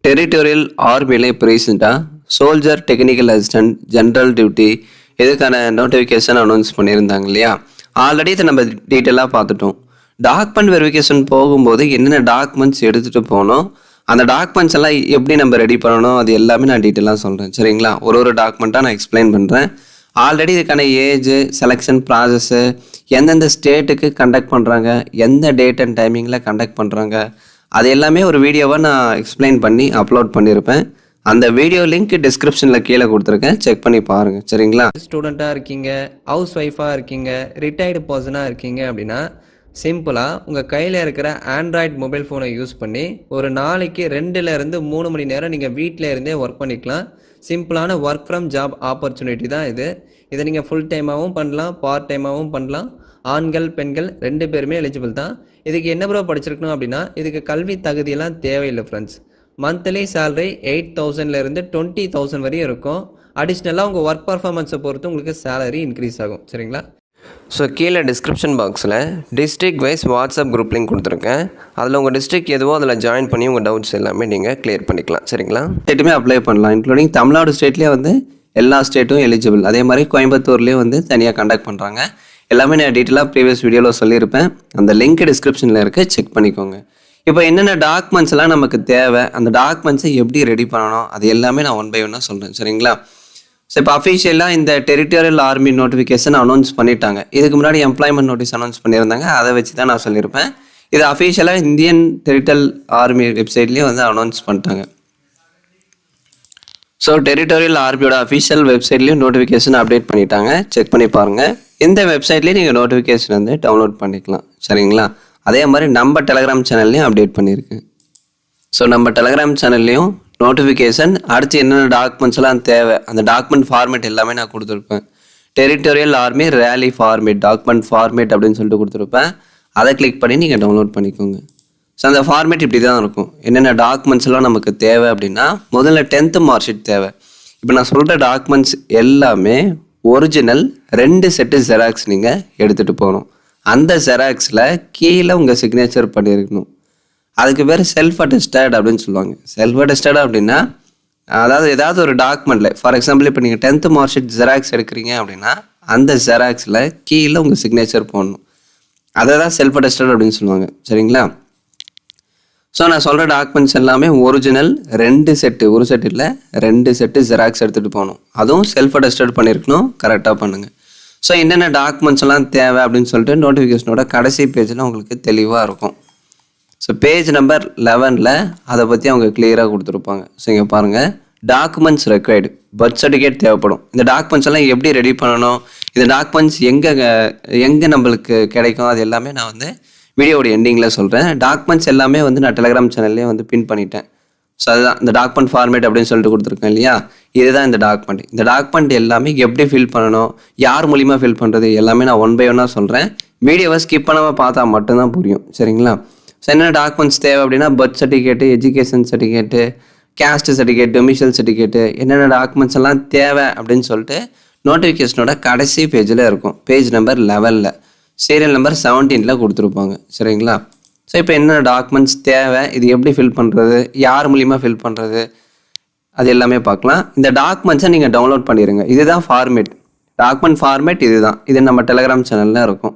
Territorial ஆர்மியில் இப்போ ரீசெண்டாக soldier technical assistant general duty இதுக்கான நோட்டிஃபிகேஷன் அனௌன்ஸ் பண்ணியிருந்தாங்க இல்லையா. ஆல்ரெடி இதை நம்ம டீட்டெயிலாக பார்த்துட்டோம். டாக்குமெண்ட் வெரிஃபிகேஷன் போகும்போது என்னென்ன டாக்குமெண்ட்ஸ் எடுத்துகிட்டு போகணும், அந்த டாக்குமெண்ட்ஸ் எல்லாம் எப்படி நம்ம ரெடி பண்ணணும், அது எல்லாமே நான் டீட்டெயிலாக சொல்கிறேன். சரிங்களா, ஒரு டாக்குமெண்ட்டாக நான் எக்ஸ்பிளைன் பண்ணுறேன். ஆல்ரெடி இதுக்கான ஏஜ் செலெக்ஷன் ப்ராசஸ்ஸு, எந்தெந்த ஸ்டேட்டுக்கு கண்டக்ட் பண்ணுறாங்க, எந்த டேட் அண்ட் டைமிங்கில் கண்டக்ட் பண்ணுறாங்க, அது எல்லாமே ஒரு வீடியோவை நான் எக்ஸ்பிளைன் பண்ணி அப்லோட் பண்ணியிருப்பேன். அந்த வீடியோ லிங்க் டிஸ்கிரிப்ஷனில் கீழே கொடுத்துருக்கேன், செக் பண்ணி பாருங்கள். சரிங்களா, ஸ்டூடெண்ட்டாக இருக்கீங்க, ஹவுஸ் ஒய்ஃபாக இருக்கீங்க, ரிட்டையர்டு பர்சனாக இருக்கீங்க அப்படின்னா சிம்பிளாக உங்கள் கையில் இருக்கிற ஆண்ட்ராய்டு மொபைல் ஃபோனை யூஸ் பண்ணி ஒரு நாளைக்கு 2லேருந்து 3 மணி நேரம் நீங்கள் வீட்டில் இருந்தே ஒர்க் பண்ணிக்கலாம். சிம்பிளான ஒர்க் ஃப்ரம் ஜாப் ஆப்பர்ச்சுனிட்டி தான் இது. இதை நீங்கள் ஃபுல் டைமாகவும் பண்ணலாம், பார்ட் டைமாகவும் பண்ணலாம். ஆண்கள் பெண்கள் 2 பேருமே எலிஜிபிள் தான். இதுக்கு என்ன ப்ரோ படிச்சிருக்கணும் அப்படின்னா, இதுக்கு கல்வி தகுதியெல்லாம் தேவையில்லை ஃப்ரெண்ட்ஸ். மந்த்லி சேலரி 8,000லேருந்து 20,000 வரையும் இருக்கும். அடிஷ்னலாக உங்கள் ஒர்க் பர்ஃபார்மன்ஸை பொறுத்து உங்களுக்கு சேலரி இன்க்ரீஸ் ஆகும். சரிங்களா, ஸோ கீழே டிஸ்கிரிப்ஷன் பாக்ஸில் district wise WhatsApp group link கொடுத்துருக்கேன். அதில் உங்கள் டிஸ்ட்ரிக்ட் எதுவோ அதில் ஜாயின் பண்ணி உங்கள் டவுட்ஸ் எல்லாமே நீங்கள் கிளியர் பண்ணிக்கலாம். சரிங்களா, ஸ்டேட்டுமே அப்ளை பண்ணலாம், இன்க்ளூடிங் தமிழ்நாடு ஸ்டேட்லேயே வந்து எல்லா ஸ்டேட்டும் எலிஜிபிள். அதே மாதிரி கோயம்புத்தூர்லேயும் வந்து தனியாக கண்டக்ட் பண்ணுறாங்க. எல்லாமே நான் டீட்டெயிலாக ப்ரீவியஸ் வீடியோவில் சொல்லியிருப்பேன். அந்த லிங்க் டிஸ்கிரிப்ஷனில் இருக்க செக் பண்ணிக்கோங்க. இப்போ என்னென்ன டாக்குமெண்ட்ஸ் எல்லாம் நமக்கு தேவை, அந்த டாக்குமெண்ட்ஸை எப்படி ரெடி பண்ணணும், அது எல்லாமே நான் 1 by 1 சொல்கிறேன். சரிங்களா, ஸோ இப்போ அஃபிஷியலாக இந்த டெரிட்டோரியல் ஆர்மி நோட்டிஃபிகேஷன் அனௌன்ஸ் பண்ணிட்டாங்க. இதுக்கு முன்னாடி எம்ப்ளாய்மெண்ட் நோட்டீஸ் அனௌன்ஸ் பண்ணியிருந்தாங்க, அதை வச்சு தான் நான் சொல்லியிருப்பேன். இது அஃபிஷியலாக இந்தியன் டெரிட்டல் ஆர்மி வெப்சைட்லேயும் வந்து அனௌன்ஸ் பண்ணிட்டாங்க. ஸோ டெரிட்டோரியல் ஆர்மியோட அஃபிஷியல் வெப்சைட்லேயும் நோட்டிஃபிகேஷன் அப்டேட் பண்ணிட்டாங்க, செக் பண்ணி பாருங்கள். இந்த வெப்சைட்லேயும் நீங்கள் நோட்டிஃபிகேஷன் வந்து டவுன்லோட் பண்ணிக்கலாம். சரிங்களா, அதே மாதிரி நம்ம டெலகிராம் சேனல்லையும் அப்டேட் பண்ணியிருக்கேன். ஸோ நம்ம டெலகிராம் சேனல்லையும் நோட்டிஃபிகேஷன், அடுத்து என்னென்ன டாக்குமெண்ட்ஸ் எல்லாம் தேவை, அந்த டாக்குமெண்ட் ஃபார்மேட் எல்லாமே நான் கொடுத்துருப்பேன். Territorial army rally format, document format அப்படின்னு சொல்லிட்டு கொடுத்துருப்பேன். அதை கிளிக் பண்ணி நீங்கள் டவுன்லோட் பண்ணிக்கோங்க. ஸோ அந்த ஃபார்மேட் இப்படி தான் இருக்கும். என்னென்ன டாக்குமெண்ட்ஸ் எல்லாம் நமக்கு தேவை அப்படின்னா, முதல்ல 10th மார்க் ஷீட் தேவை. இப்போ நான் சொல்கிற டாக்குமெண்ட்ஸ் எல்லாமே ஒரிஜினல் 2 செட்டு ஜெராக்ஸ் நீங்கள் எடுத்துகிட்டு போகணும். அந்த ஜெராக்ஸில் கீழே உங்கள் சிக்னேச்சர் பண்ணியிருக்கணும். அதுக்கு பேர் செல்ஃப் அட்டஸ்டட் அப்படின்னு சொல்லுவாங்க. செல்ஃப் அட்டஸ்டட் அப்படின்னா, அதாவது ஏதாவது ஒரு டாக்குமெண்ட்டில், ஃபார் எக்ஸாம்பிள் இப்போ நீங்கள் 10th மார்க் ஷீட் ஜெராக்ஸ் எடுக்கிறீங்க அப்படின்னா அந்த ஜெராக்ஸில் கீழே உங்கள் சிக்னேச்சர் போடணும். அதை தான் செல்ஃப் அட்டஸ்டட் அப்படின்னு சொல்லுவாங்க. சரிங்களா, ஸோ நான் சொல்கிற டாக்குமெண்ட்ஸ் எல்லாமே ஒரிஜினல் 2 செட்டு, ஒரு செட் இல்லை 2 செட்டு ஜெராக்ஸ் எடுத்துகிட்டு போகணும். அதுவும் செல்ஃப் அட்டஸ்டட் பண்ணியிருக்கணும், கரெக்டாக பண்ணுங்கள். ஸோ என்னென்ன டாக்குமெண்ட்ஸ் எல்லாம் தேவை அப்படின்னு சொல்லிட்டு நோட்டிஃபிகேஷனோட கடைசி பேஜில் உங்களுக்கு தெளிவாக இருக்கும். ஸோ பேஜ் நம்பர் 11ல் அதை பற்றி அவங்க கிளியராக கொடுத்துருப்பாங்க. ஸோ இங்கே பாருங்கள், டாக்குமெண்ட்ஸ் ரெக்வயர்டு, பர்த் சர்டிஃபிகேட் தேவைப்படும். இந்த டாக்குமெண்ட்ஸ் எல்லாம் எப்படி ரெடி பண்ணணும், இந்த டாக்குமெண்ட்ஸ் எங்கே நம்மளுக்கு கிடைக்கும், அது எல்லாமே நான் வந்து வீடியோட எண்டிங்கில் சொல்கிறேன். டாக்குமெண்ட்ஸ் எல்லாமே வந்து நான் டெலகிராம் சேனல்லே வந்து பின் பண்ணிட்டேன். ஸோ அதுதான் இந்த டாக்குமெண்ட் ஃபார்மேட் அப்படின்னு சொல்லிட்டு கொடுத்துருக்கேன் இல்லையா, இதுதான் இந்த டாக்குமெண்ட். இந்த டாக்குமெண்ட் எல்லாமே எப்படி ஃபில் பண்ணணும், யார் மூலிமா ஃபில் பண்ணுறது, எல்லாமே நான் 1 by 1 சொல்கிறேன். வீடியோவை ஸ்கிப் பண்ணாமல் பார்த்தா மட்டும்தான் புரியும். சரிங்களா, ஸோ என்ன டாக்குமெண்ட்ஸ் தேவை அப்படின்னா, birth certificate, education certificate, caste certificate, domicile certificate, என்னென்ன டாக்குமெண்ட்ஸ் எல்லாம் தேவை அப்படின்னு சொல்லிட்டு நோட்டிஃபிகேஷனோட கடைசி பேஜில் இருக்கும். பேஜ் நம்பர் 11ல் சீரியல் நம்பர் 17ல் கொடுத்துருப்பாங்க. சரிங்களா, ஸோ இப்போ என்னென்ன டாக்குமெண்ட்ஸ் தேவை, இது எப்படி ஃபில் பண்ணுறது, யார் மூலிமா ஃபில் பண்ணுறது, அது எல்லாமே பார்க்கலாம். இந்த டாக்குமெண்ட்ஸை நீங்கள் டவுன்லோட் பண்ணிடுங்க. இதுதான் ஃபார்மேட், டாக்குமெண்ட் ஃபார்மேட் இதுதான். இது நம்ம டெலகிராம் சேனலில் இருக்கும்.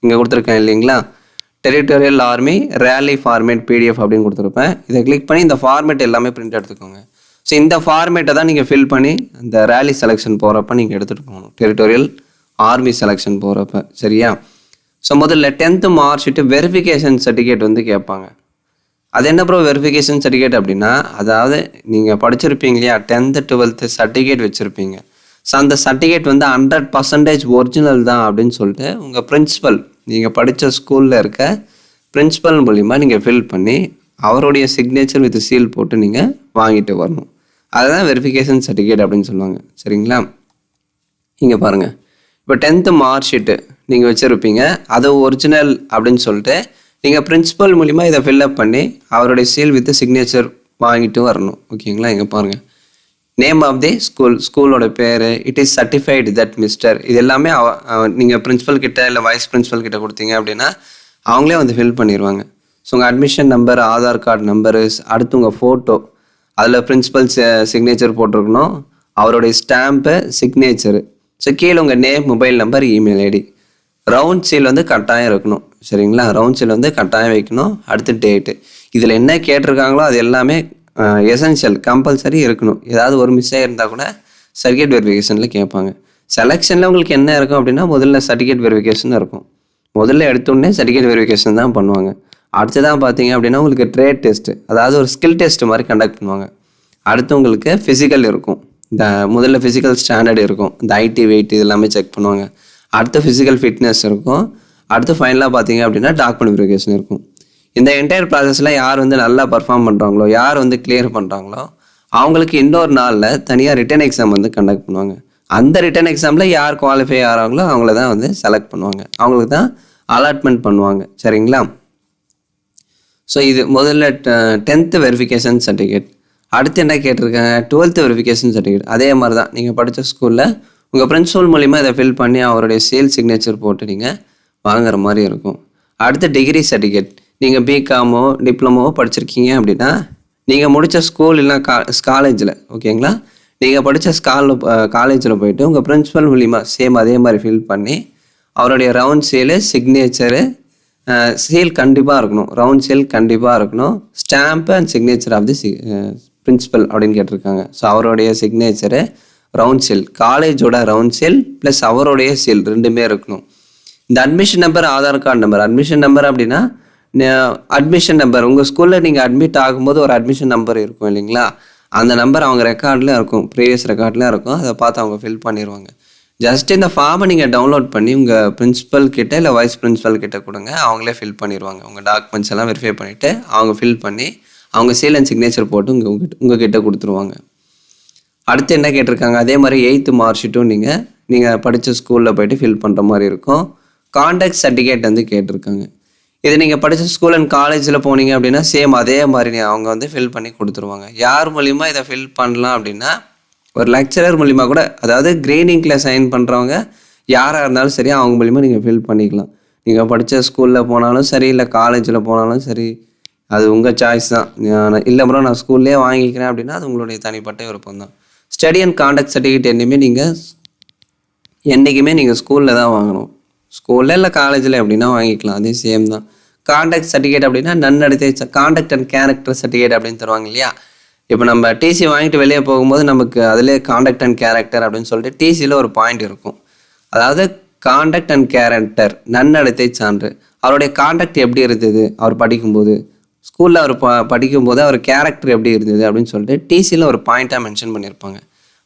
இங்கே கொடுத்துருக்கேன் இல்லைங்களா, territorial army rally format PDF அப்படின்னு கொடுத்துருப்பேன். இதை கிளிக் பண்ணி இந்த ஃபார்மேட் எல்லாமே பிரிண்ட் எடுத்துக்கோங்க. ஸோ இந்த ஃபார்மேட்டை தான் நீங்கள் ஃபில் பண்ணி அந்த ரேலி செலெக்ஷன் போகிறப்ப நீங்கள் எடுத்துகிட்டு போகணும், டெரிட்டோரியல் ஆர்மி செலெக்ஷன் போகிறப்ப. சரியா, ஸோ முதல்ல 10th mark sheet verification certificate வந்து கேட்பாங்க. அது என்ன ப்ரோ வெரிஃபிகேஷன் சர்டிஃபிகேட் அப்படின்னா, அதாவது நீங்கள் படிச்சிருப்பீங்க இல்லையா, 10th 12th சர்டிஃபிகேட் வச்சுருப்பீங்க. ஸோ அந்த சர்டிஃபிகேட் வந்து 100% ஒரிஜினல் தான் அப்படின்னு சொல்லிட்டு உங்கள் பிரின்சிபல், நீங்கள் படித்த ஸ்கூலில் இருக்க பிரின்சிபல் மூலிமா நீங்கள் ஃபில் பண்ணி அவருடைய சிக்னேச்சர் வித் சீல் போட்டு நீங்கள் வாங்கிட்டு வரணும். அதுதான் வெரிஃபிகேஷன் சர்டிஃபிகேட் அப்படின்னு சொல்லுவாங்க. சரிங்களா, இங்கே பாருங்கள், இப்போ 10th மார்க் ஷீட்டு நீங்கள் வச்சுருப்பீங்க, அது ஒரிஜினல் அப்படின்னு சொல்லிட்டு நீங்கள் பிரின்சிபல் மூலிமா இதை ஃபில்அப் பண்ணி அவருடைய சீல் வித் சிக்னேச்சர் வாங்கிட்டு வரணும். ஓகேங்களா, இங்கே பாருங்கள், நேம் ஆஃப் தி ஸ்கூலோட பேர், it is certified that mister, இது எல்லாமே நீங்கள் பிரின்சிபல் கிட்ட இல்லை வைஸ் பிரின்சிபல் கிட்ட கொடுத்தீங்க அப்படின்னா அவங்களே வந்து ஃபில் பண்ணிடுவாங்க. ஸோ உங்கள் admission number, Aadhaar card number, அடுத்து உங்கள் ஃபோட்டோ, அதில் பிரின்சிபல் சிக்னேச்சர் போட்டிருக்கணும், அவருடைய ஸ்டாம்ப்பு, சிக்னேச்சரு. ஸோ கீழே உங்கள் name, mobile number, email ID. Round seal வந்து கட்டாயம் இருக்கணும். சரிங்களா? ரவுண்ட் சீல் வந்து கட்டாயம் வைக்கணும். அடுத்து டேட்டு. இதில் என்ன கேட்டிருக்காங்களோ அது எல்லாமே எசென்ஷியல், கம்பல்சரி இருக்கணும். ஏதாவது ஒரு மிஸ் ஆகிருந்தால் கூட சர்டிஃபிகேட் வெரிஃபிகேஷனில் கேட்பாங்க. செலெக்ஷனில் உங்களுக்கு என்ன இருக்கும் அப்படின்னா முதல்ல சர்டிஃபிகேட் வெரிஃபிகேஷன் இருக்கும். முதல்ல எடுத்தோடனே சர்டிஃபிகேட் வெரிஃபிகேஷன் தான் பண்ணுவாங்க. அடுத்ததான் பார்த்தீங்க அப்படின்னா உங்களுக்கு ட்ரேட் டெஸ்ட்டு, அதாவது ஒரு ஸ்கில் டெஸ்ட் மாதிரி கண்டக்ட் பண்ணுவாங்க. அடுத்து உங்களுக்கு ஃபிசிக்கல் இருக்கும். இந்த முதல்ல ஃபிசிக்கல் ஸ்டாண்டர்ட் இருக்கும், இந்த ஐடி வெயிட் இது எல்லாமே செக் பண்ணுவாங்க. அடுத்து ஃபிசிக்கல் ஃபிட்னஸ் இருக்கும். அடுத்து ஃபைனலாக பார்த்தீங்க அப்படின்னா டாக்குமெண்ட் வெரிஃபிகேஷன் இருக்கும். இந்த என்டையர் ப்ராசஸில் யார் வந்து நல்லா பர்ஃபார்ம் பண்ணுறாங்களோ, யார் வந்து கிளியர் பண்ணுறாங்களோ அவங்களுக்கு இன்னொரு நாளில் தனியாக ரிட்டன் எக்ஸாம் வந்து கண்டக்ட் பண்ணுவாங்க. அந்த ரிட்டன் எக்ஸாமில் யார் குவாலிஃபை ஆகிறாங்களோ அவங்கள தான் வந்து செலக்ட் பண்ணுவாங்க, அவங்களுக்கு தான் அலாட்மெண்ட் பண்ணுவாங்க. சரிங்களா? ஸோ இது முதல்ல 10th வெரிஃபிகேஷன் சர்டிஃபிகேட். அடுத்து என்ன கேட்டிருக்காங்க, 12th வெரிஃபிகேஷன் சர்டிஃபிகேட். அதே மாதிரி தான் நீங்கள் படித்த ஸ்கூலில் உங்கள் பிரின்சிபல் மூலிமா இதை ஃபில் பண்ணி அவருடைய சேல் சிக்னேச்சர் போட்டு நீங்கள் வாங்குற மாதிரி இருக்கும். அடுத்து டிகிரி சர்டிஃபிகேட். நீங்கள் பிகாமோ டிப்ளமோவோ படிச்சிருக்கீங்க அப்படின்னா நீங்கள் முடித்த ஸ்கூல் இல்லை காலேஜில், ஓகேங்களா, நீங்கள் படித்த காலேஜில் போயிட்டு உங்கள் பிரின்சிபல் மூலிமா சேம் அதே மாதிரி ஃபில் பண்ணி அவருடைய ரவுண்ட் சேலு, சிக்னேச்சரு, சீல் கண்டிப்பாக இருக்கணும், ரவுண்ட் சீல் கண்டிப்பாக இருக்கணும், stamp and signature of the principal அப்படின்னு கேட்டிருக்காங்க. ஸோ அவருடைய சிக்னேச்சரு, ரவுண்ட் சீல், காலேஜோட ரவுண்ட் சீல் ப்ளஸ் அவருடைய சீல் ரெண்டுமே இருக்கணும். இந்த admission number, Aadhaar card number. Admission number அப்படின்னா அட்மிஷன் நம்பர், உங்கள் ஸ்கூலில் நீங்கள் அட்மிட் ஆகும்போது ஒரு அட்மிஷன் நம்பர் இருக்கும் இல்லைங்களா, அந்த நம்பர் அவங்க ரெக்கார்டில் இருக்கும், ப்ரீவியஸ் ரெக்கார்டில் இருக்கும், அதை பார்த்து அவங்க ஃபில் பண்ணிடுவாங்க. ஜஸ்ட் இந்த ஃபார்மை நீங்கள் டவுன்லோட் பண்ணி உங்கள் பிரின்சிபல் கிட்ட இல்லை வைஸ் பிரின்சிபல் கிட்ட கொடுங்க, அவங்களே ஃபில் பண்ணிடுவாங்க. உங்கள் டாக்குமெண்ட்ஸ் எல்லாம் வெரிஃபை பண்ணிவிட்டு அவங்க ஃபில் பண்ணி அவங்க சீல் அண்ட் சிக்னேச்சர் போட்டு உங்கள் கிட்ட கொடுத்துருவாங்க. அடுத்து என்ன கேட்டிருக்காங்க, அதே மாதிரி 8th மார்க் ஷீட்டும் நீங்கள் படித்த ஸ்கூலில் போய்ட்டு ஃபில் பண்ணுற மாதிரி இருக்கும். கான்டாக்ட் சர்டிஃபிகேட் வந்து கேட்டிருக்காங்க. இது நீங்கள் படித்த ஸ்கூல் அண்ட் காலேஜில் போனீங்க அப்படின்னா சேம் அதே மாதிரி அவங்க வந்து ஃபில் பண்ணி கொடுத்துருவாங்க. யார் மூலிமா இதை ஃபில் பண்ணலாம் அப்படின்னா ஒரு லெக்சரர் மூலிமா கூட, அதாவது கிரீனிங்கில் சைன் பண்ணுறவங்க யாராக இருந்தாலும் சரி அவங்க மூலிமா நீங்கள் ஃபில் பண்ணிக்கலாம். நீங்கள் படித்த ஸ்கூலில் போனாலும் சரி இல்லை காலேஜில் போனாலும் சரி, அது உங்கள் சாய்ஸ் தான். இல்லை ப்ரோ நான் ஸ்கூல்லேயே வாங்கிக்கிறேன் அப்படின்னா அது உங்களுடைய தனிப்பட்ட விருப்பம் தான். ஸ்டடி அண்ட் கான்டாக்ட் சர்டிஃபிகேட் என்றைக்குமே நீங்கள் ஸ்கூலில் தான் வாங்கணும். ஸ்கூலில் இல்லை காலேஜில் எப்படின்னா வாங்கிக்கலாம், அதே சேம் தான். கான்டாக்ட் சர்டிஃபிகேட் அப்படின்னா நன்னடத்தை கான்டாக்ட் அண்ட் கேரக்டர் சர்டிஃபிகேட் அப்படின்னு தருவாங்க இல்லையா. இப்போ நம்ம டிசி வாங்கிட்டு வெளியே போகும்போது நமக்கு அதிலே கான்டாக்ட் அண்ட் கேரக்டர் அப்படின்னு சொல்லிட்டு டிசியில் ஒரு பாயிண்ட் இருக்கும். அதாவது கான்டாக்ட் அண்ட் கேரக்டர், நன்னடத்தை சான்று. அவருடைய கான்டாக்ட் எப்படி இருந்தது அவர் படிக்கும்போது, ஸ்கூலில் அவர் படிக்கும்போது அவர் கேரக்டர் எப்படி இருந்தது அப்படின்னு சொல்லிட்டு டிசியில் ஒரு பாயிண்ட்டாக மென்ஷன் பண்ணியிருப்பாங்க.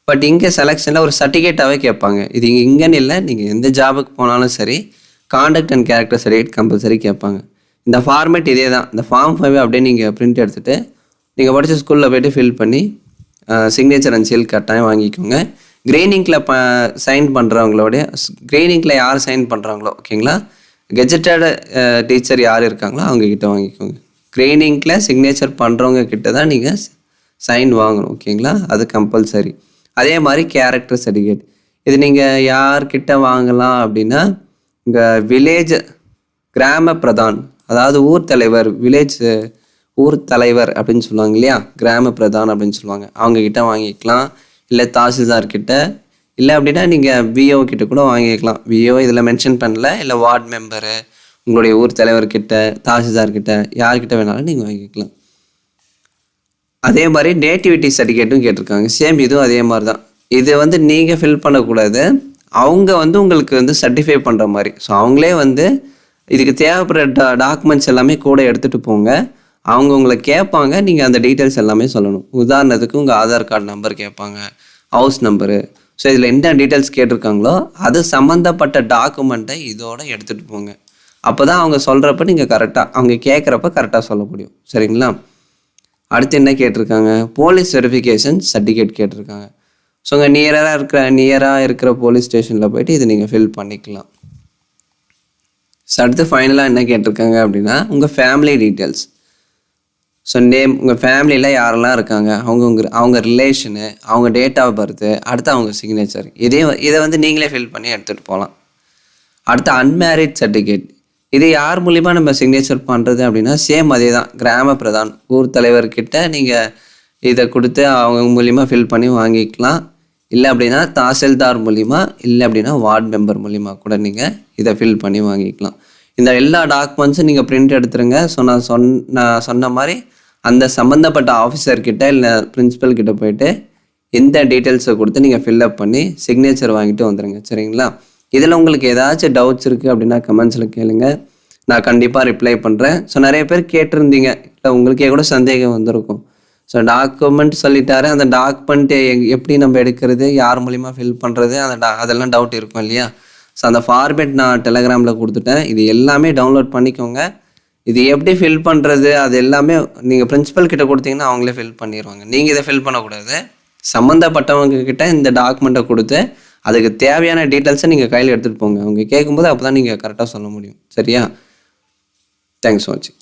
பட் இங்கே செலெக்ஷனில் ஒரு சர்டிஃபிகேட்டாகவே கேட்பாங்க. இது இங்கேன்னு இல்லை, நீங்கள் எந்த ஜாபுக்கு போனாலும் சரி contact and character certificate compulsory கேட்பாங்க. இந்த ஃபார்மேட் இதே தான். இந்த ஃபார்ம் 5 அப்படியே நீங்கள் பிரிண்ட் எடுத்துகிட்டு நீங்கள் படித்த ஸ்கூலில் போய்ட்டு ஃபில் பண்ணி சிக்னேச்சர் அண்ட் சீல் கட்டாயம் வாங்கிக்கோங்க. கிரீனிங்கில் சைன் பண்ணுறவங்களோடைய கிரீனிங்கில் யார் சைன் பண்ணுறாங்களோ, ஓகேங்களா, கெஜெட்டட் டீச்சர் யார் இருக்காங்களோ அவங்கக்கிட்ட வாங்கிக்கோங்க. கிரீனிங்கில் சிக்னேச்சர் பண்ணுறவங்க கிட்ட தான் நீங்கள் சைன் வாங்கணும், ஓகேங்களா, அது கம்பல்சரி. அதே மாதிரி கேரக்டர் சர்டிஃபிகேட், இது நீங்கள் யார்கிட்ட வாங்கலாம் அப்படின்னா உங்கள் வில்லேஜ் கிராம பிரதான், அதாவது ஊர் தலைவர், ஊர் தலைவர் அப்படின்னு சொல்லுவாங்க இல்லையா, கிராம பிரதான் அப்படின்னு சொல்லுவாங்க, அவங்கக்கிட்ட வாங்கிக்கலாம். இல்லை தாசில்தார்கிட்ட, இல்லை அப்படின்னா நீங்கள் விஓ கிட்ட கூட வாங்கிக்கலாம். விஓ இதில் மென்ஷன் பண்ணல, இல்லை வார்டு மெம்பரு, உங்களுடைய ஊர் தலைவர்கிட்ட, தாசில்தார்கிட்ட, யார்கிட்ட வேணாலும் நீங்கள் வாங்கிக்கலாம். அதே மாதிரி நேட்டிவிட்டி சர்டிஃபிகேட்டும் கேட்டிருக்காங்க. சேம் இதுவும் அதே மாதிரி தான். இது வந்து நீங்கள் ஃபில் பண்ணக்கூடாது, அவங்க வந்து உங்களுக்கு வந்து சர்டிஃபை பண்ணுற மாதிரி. ஸோ அவங்களே வந்து இதுக்கு தேவைப்படுற டாக்குமெண்ட்ஸ் எல்லாமே கூட எடுத்துகிட்டு போங்க. அவங்க உங்களை கேட்பாங்க, நீங்கள் அந்த டீட்டெயில்ஸ் எல்லாமே சொல்லணும். உதாரணத்துக்கு உங்கள் ஆதார் கார்டு நம்பர் கேட்பாங்க, ஹவுஸ் நம்பரு. ஸோ இதில் என்ன டீட்டெயில்ஸ் கேட்டிருக்காங்களோ அது சம்மந்தப்பட்ட டாக்குமெண்ட்டை இதோட எடுத்துகிட்டு போங்க. அப்போ தான் அவங்க சொல்கிறப்ப நீங்கள் கரெக்டாக, அவங்க கேட்குறப்ப கரெக்டாக சொல்ல முடியும். சரிங்களா? அடுத்து என்ன கேட்டிருக்காங்க, போலீஸ் வெரிஃபிகேஷன் சர்டிஃபிகேட் கேட்டிருக்காங்க. ஸோ உங்கள் நியராக இருக்கிற போலீஸ் ஸ்டேஷனில் போய்ட்டு இதை நீங்கள் ஃபில் பண்ணிக்கலாம். ஸோ அடுத்து ஃபைனலாக என்ன கேட்டிருக்காங்க அப்படின்னா உங்கள் ஃபேமிலி டீட்டெயில்ஸ். ஸோ நேம், உங்கள் ஃபேமிலியில் யாரெல்லாம் இருக்காங்க, அவங்க ரிலேஷனு, அவங்க டேட் ஆஃப் பர்த்து, அடுத்து அவங்க சிக்னேச்சர், இதை வந்து நீங்களே ஃபில் பண்ணி எடுத்துகிட்டு போகலாம். அடுத்து அன்மேரிட் சர்டிஃபிகேட், இது யார் மூலிமா நம்ம சிக்னேச்சர் பண்ணுறது அப்படின்னா சேம் அதே தான். கிராம பிரதான், ஊர் தலைவர்கிட்ட நீங்கள் இதை கொடுத்து அவங்க மூலிமா ஃபில் பண்ணி வாங்கிக்கலாம். இல்லை அப்படின்னா தாசில்தார் மூலிமா, இல்லை அப்படின்னா வார்டு மெம்பர் மூலிமா கூட நீங்கள் இதை ஃபில் பண்ணி வாங்கிக்கலாம். இந்த எல்லா டாக்குமெண்ட்ஸும் நீங்கள் பிரிண்ட் எடுத்துருங்க. நான் சொன்ன மாதிரி அந்த சம்மந்தப்பட்ட ஆஃபீஸர்கிட்ட இல்லை பிரின்சிபல் கிட்ட போயிட்டு இந்த டீட்டெயில்ஸை கொடுத்து நீங்கள் ஃபில்அப் பண்ணி சிக்னேச்சர் வாங்கிட்டு வந்துடுங்க. சரிங்களா? இதில் உங்களுக்கு ஏதாச்சும் டவுட்ஸ் இருக்குது அப்படின்னா கமெண்ட்ஸில் கேளுங்க, நான் கண்டிப்பாக ரிப்ளை பண்ணுறேன். ஸோ நிறைய பேர் கேட்டிருந்தீங்க, இல்லை உங்களுக்கே கூட சந்தேகம் வந்திருக்கும். ஸோ டாக்குமெண்ட் சொல்லிட்டாரு, அந்த டாக்குமெண்ட்டு எப்படி நம்ம எடுக்கிறது, யார் மூலிமா ஃபில் பண்ணுறது, அதெல்லாம் டவுட் இருக்கும் இல்லையா? ஸோ அந்த ஃபார்மேட் நான் டெலகிராமில் கொடுத்துட்டேன். இது எல்லாமே டவுன்லோட் பண்ணிக்கோங்க. இது எப்படி ஃபில் பண்ணுறது அது எல்லாமே நீங்கள் பிரின்சிபல் கிட்ட கொடுத்தீங்கன்னா அவங்களே ஃபில் பண்ணிடுவாங்க. நீங்கள் இதை ஃபில் பண்ணக்கூடாது. சம்மந்தப்பட்டவங்க கிட்ட இந்த டாக்குமெண்ட்டை கொடுத்து அதுக்கு தேவையான டீட்டெயில்ஸை நீங்கள் கையில் எடுத்துகிட்டு போங்க. அவங்க கேட்கும்போது அப்போ தான் நீங்கள் கரெக்டாக சொல்ல முடியும். சரியா? தேங்க்ஸ் ஃபார் வாட்சிங்.